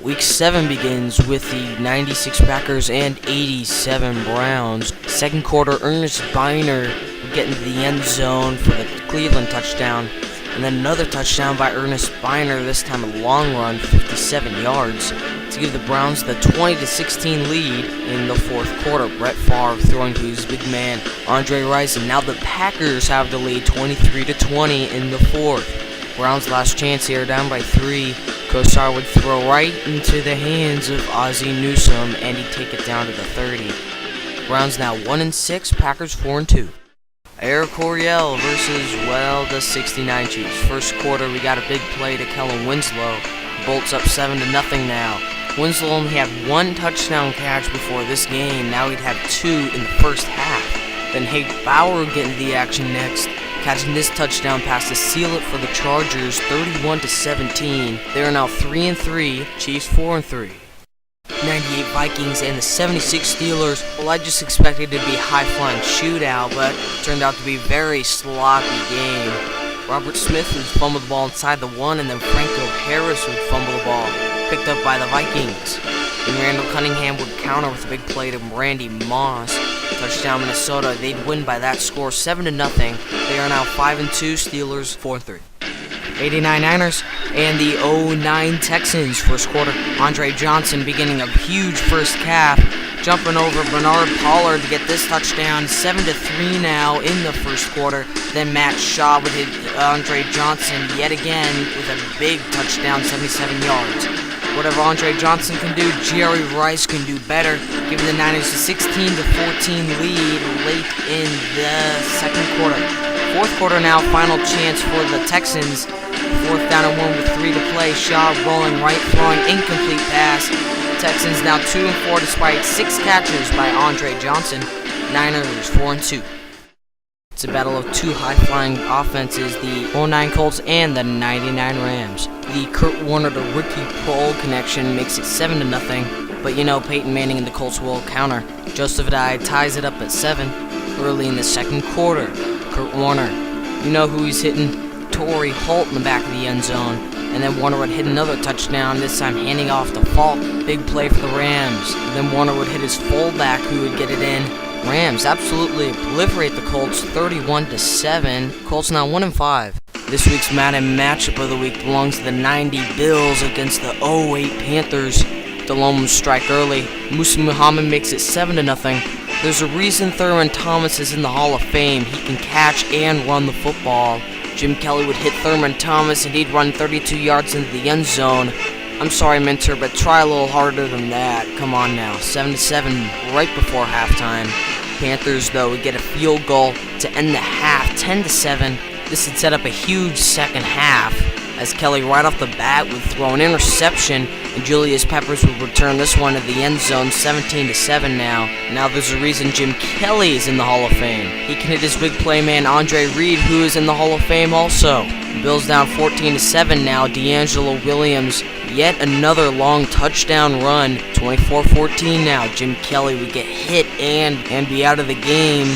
Week 7 begins with the 96 Packers and 87 Browns. Second quarter, Ernest Biner getting to the end zone for the Cleveland touchdown. And then another touchdown by Ernest Biner, this time a long run, 57 yards, to give the Browns the 20-16 lead in the fourth quarter. Brett Favre throwing to his big man, Andre Rison. Now the Packers have the lead 23-20 in the fourth. Browns' last chance here, down by 3. Kosar would throw right into the hands of Ozzie Newsome, and he'd take it down to the 30. Browns now 1-6, Packers 4-2. Eric Coryell versus, the 69 Chiefs. First quarter, we got a big play to Kellen Winslow. Bolts up 7-0 now. Winslow only had one touchdown catch before this game. Now he'd have 2 in the first half. Then Hank Bauer would get into the action next, catching this touchdown pass to seal it for the Chargers, 31-17. They are now 3-3, Chiefs 4-3. 98 Vikings and the 76 Steelers. Well, I just expected it to be a high-flying shootout, but it turned out to be a very sloppy game. Robert Smith would fumble the ball inside the 1, and then Franco Harris would fumble the ball, picked up by the Vikings. And Randall Cunningham would counter with a big play to Randy Moss. Touchdown Minnesota. They'd win by that score, 7-0. They are now 5-2, Steelers 4-3. 89 Niners and the 09 Texans. First quarter, Andre Johnson beginning a huge first half, jumping over Bernard Pollard to get this touchdown. 7-3 now in the first quarter. Then Matt Shaw would hit Andre Johnson yet again with a big touchdown, 77 yards. Whatever Andre Johnson can do, Jerry Rice can do better, giving the Niners a 16-14 lead late in the second quarter. Fourth quarter now, final chance for the Texans. Fourth down and 1 with 3 to play. Shaw rolling right, throwing incomplete pass. Texans now 2-4 despite 6 catches by Andre Johnson. Niners 4-2. It's a battle of two high-flying offenses, the 09 Colts and the 99 Rams. The Kurt Warner to Ricky Prohl connection makes it 7-0, but Peyton Manning and the Colts will counter. Joseph Adai ties it up at 7 early in the second quarter. Kurt Warner, you know who he's hitting? Torrey Holt in the back of the end zone. And then Warner would hit another touchdown, this time handing off to Falk. Big play for the Rams. Then Warner would hit his fullback who would get it in. Rams absolutely obliterate the Colts 31-7. Colts now 1-5. This week's Madden matchup of the week belongs to the 90 Bills against the 08 Panthers. Delhomme strike early. Musa Muhammad makes it 7-0. There's a reason Thurman Thomas is in the Hall of Fame. He can catch and run the football. Jim Kelly would hit Thurman Thomas and he'd run 32 yards into the end zone. I'm sorry, Minter, but try a little harder than that. Come on now. 7-7 right before halftime. Panthers, though, would get a field goal to end the half, 10-7. This would set up a huge second half, as Kelly right off the bat would throw an interception, and Julius Peppers would return this one to the end zone, 17-7 now. Now there's a reason Jim Kelly is in the Hall of Fame. He can hit his big play man Andre Reed, who is in the Hall of Fame also. The Bills down 14-7 now. D'Angelo Williams, yet another long touchdown run, 24-14 now. Jim Kelly would get hit and be out of the game.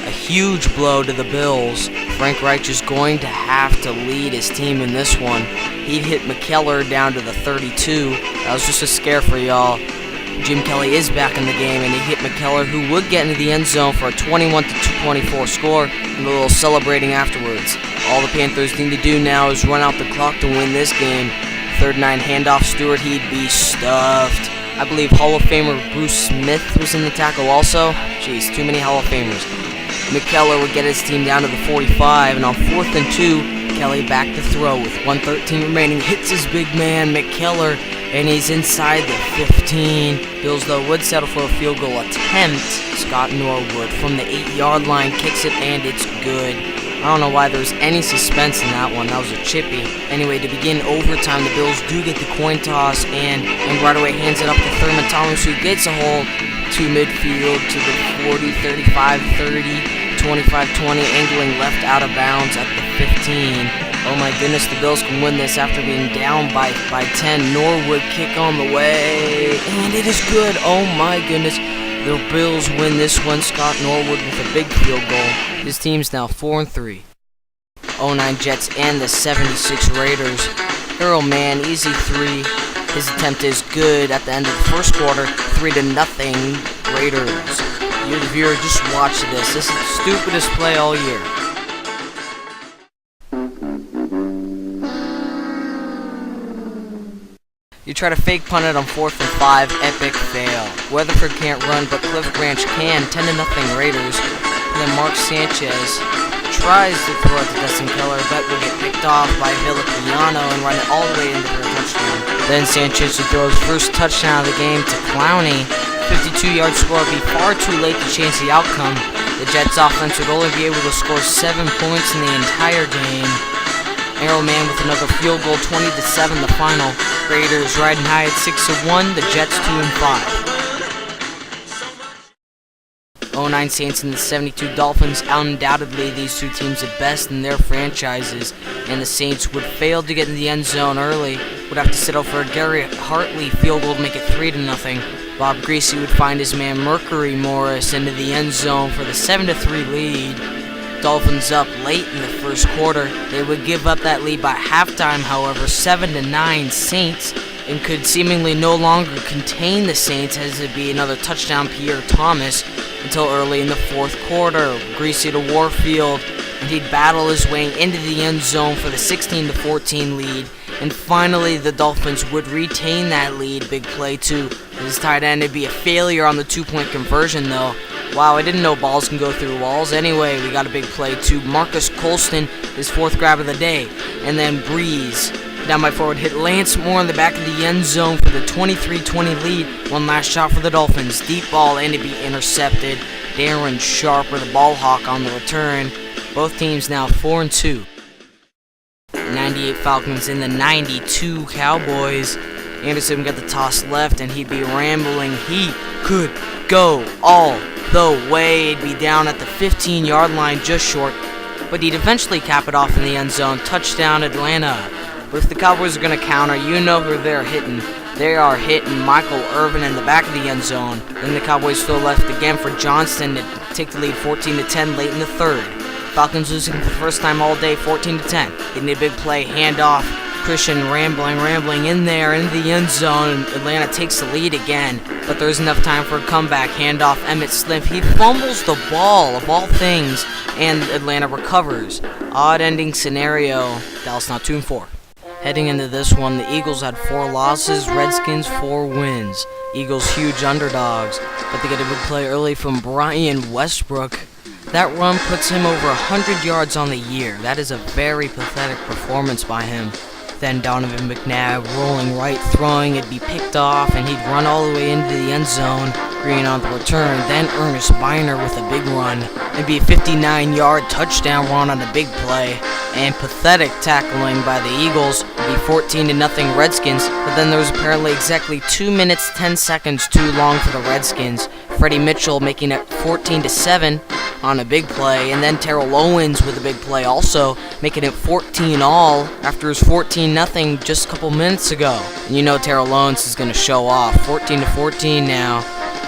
A huge blow to the Bills. Frank Reich is going to have to lead his team in this one. He'd hit McKellar down to the 32. That was just a scare for y'all. Jim Kelly is back in the game, and he hit McKellar, who would get into the end zone for a 21-24 score, and a little celebrating afterwards. All the Panthers need to do now is run out the clock to win this game. Third 9 handoff, Stewart, he'd be stuffed. I believe Hall of Famer Bruce Smith was in the tackle also. Jeez, too many Hall of Famers. McKellar would get his team down to the 45, and on 4th and 2, Kelly back to throw with 1:13 remaining. Hits his big man, McKellar, and he's inside the 15. Bills, though, would settle for a field goal attempt. Scott Norwood from the 8-yard line kicks it, and it's good. I don't know why there was any suspense in that one. That was a chippy. Anyway, to begin overtime, the Bills do get the coin toss, and right away hands it up to Thurman Thomas, who gets a hold to midfield to the 40, 35, 30, 25, 20, angling left out of bounds at the 15. Oh my goodness, the Bills can win this after being down by 10. Norwood kick on the way, and it is good. Oh my goodness. The Bills win this one. Scott Norwood with a big field goal. His team's now 4-3. 09 Jets and the 76 Raiders. Earl Mann, easy 3. His attempt is good at the end of the first quarter, 3-0 Raiders. You, the viewer, just watch this. This is the stupidest play all year. You try to fake punt it on 4th and 5, epic fail. Weatherford can't run, but Cliff Branch can, 10-0 Raiders. And then Mark Sanchez tries to throw it to Dustin Keller, but will get picked off by Villapiano and run it all the way into for a touchdown. Then Sanchez will throw his first touchdown of the game to Clowney. 52-yard score would be far too late to change the outcome. The Jets offense would only be able to score 7 points in the entire game. Arrowman with another field goal, 20-7 the final. Raiders riding high at 6-1, the Jets 2-5. 09 Saints and the 72 Dolphins. Undoubtedly, these two teams at best in their franchises, and the Saints would fail to get in the end zone early. Would have to settle for a Gary Hartley field goal to make it 3-0. Bob Greasy would find his man Mercury Morris into the end zone for the 7-3 lead. Dolphins up late in the first quarter. They would give up that lead by halftime, however, 7-9 Saints, and could seemingly no longer contain the Saints as it'd be another touchdown Pierre Thomas until early in the fourth quarter. Greasy to Warfield, and he'd battle his way into the end zone for the 16-14 lead. And finally, the Dolphins would retain that lead. Big play to his tight end. It'd be a failure on the 2-point conversion, though. Wow, I didn't know balls can go through walls. Anyway, we got a big play to Marcus Colston, his 4th grab of the day. And then Breeze, down by forward, hit Lance Moore in the back of the end zone for the 23-20 lead. One last shot for the Dolphins. Deep ball, and it'd be intercepted. Darren Sharp with the ball hawk on the return. Both teams now 4-2. 98 Falcons in the 92 Cowboys. Anderson got the toss left, and he'd be rambling. He could go all the way. He'd be down at the 15-yard line, just short, but he'd eventually cap it off in the end zone. Touchdown, Atlanta. But if the Cowboys are going to counter, you know who they're hitting. They are hitting Michael Irvin in the back of the end zone. Then the Cowboys still left again for Johnston to take the lead 14-10 late in the third. Falcons losing for the first time all day, 14-10. Getting a big play, handoff. Christian rambling in there in the end zone. Atlanta takes the lead again, but there's enough time for a comeback. Handoff, Emmett Smith. He fumbles the ball, of all things, and Atlanta recovers. Odd ending scenario. Dallas now 2-4. Heading into this one, the Eagles had 4 losses, Redskins 4 wins. Eagles huge underdogs, but they get a big play early from Brian Westbrook. That run puts him over 100 yards on the year. That is a very pathetic performance by him. Then Donovan McNabb rolling right, throwing, it'd be picked off, and he'd run all the way into the end zone. Green on the return, then Ernest Biner with a big run. It'd be a 59-yard touchdown run on a big play. And pathetic tackling by the Eagles. It'd be 14-0 Redskins, but then there was apparently exactly 2 minutes 10 seconds too long for the Redskins. Freddie Mitchell making it 14-7 on a big play, and then Terrell Owens with a big play also, making it 14-all after his 14-0 just a couple minutes ago. And you know Terrell Owens is going to show off. 14-14 now.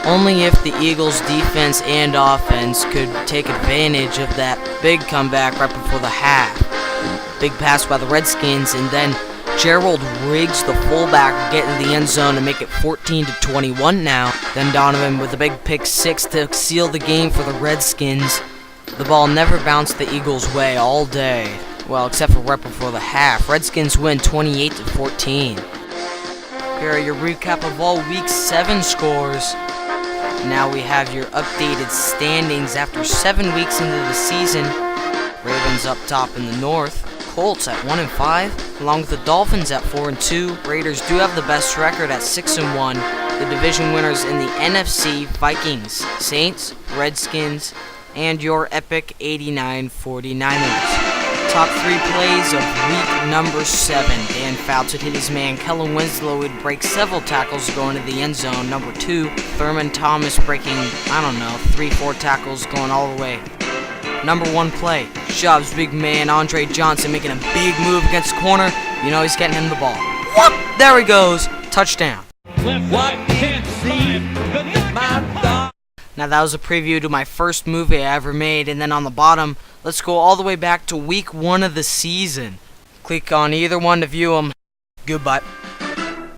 Only if the Eagles' defense and offense could take advantage of that big comeback right before the half. Big pass by the Redskins, and then Gerald Riggs, the fullback, get in the end zone to make it 14-21 now. Then Donovan with a big pick 6 to seal the game for the Redskins. The ball never bounced the Eagles' way all day. Well, except for right before the half. Redskins win 28-14. Here are your recap of all Week 7 scores. Now we have your updated standings after 7 weeks into the season. Ravens up top in the north. Colts at 1-5, along with the Dolphins at 4-2. Raiders do have the best record at 6-1. The division winners in the NFC: Vikings, Saints, Redskins, and your epic 89 49ers. Top 3 plays of week number 7. Dan Fouts would hit his man Kellen Winslow would break several tackles going to the end zone. Number 2, Thurman Thomas breaking, 3-4 tackles going all the way. Number 1 play, Chubb's big man Andre Johnson making a big move against the corner. You know he's getting him the ball. Whoop! There he goes. Touchdown. Now that was a preview to my first movie I ever made, and then on the bottom, let's go all the way back to week 1 of the season. Click on either one to view them. Goodbye.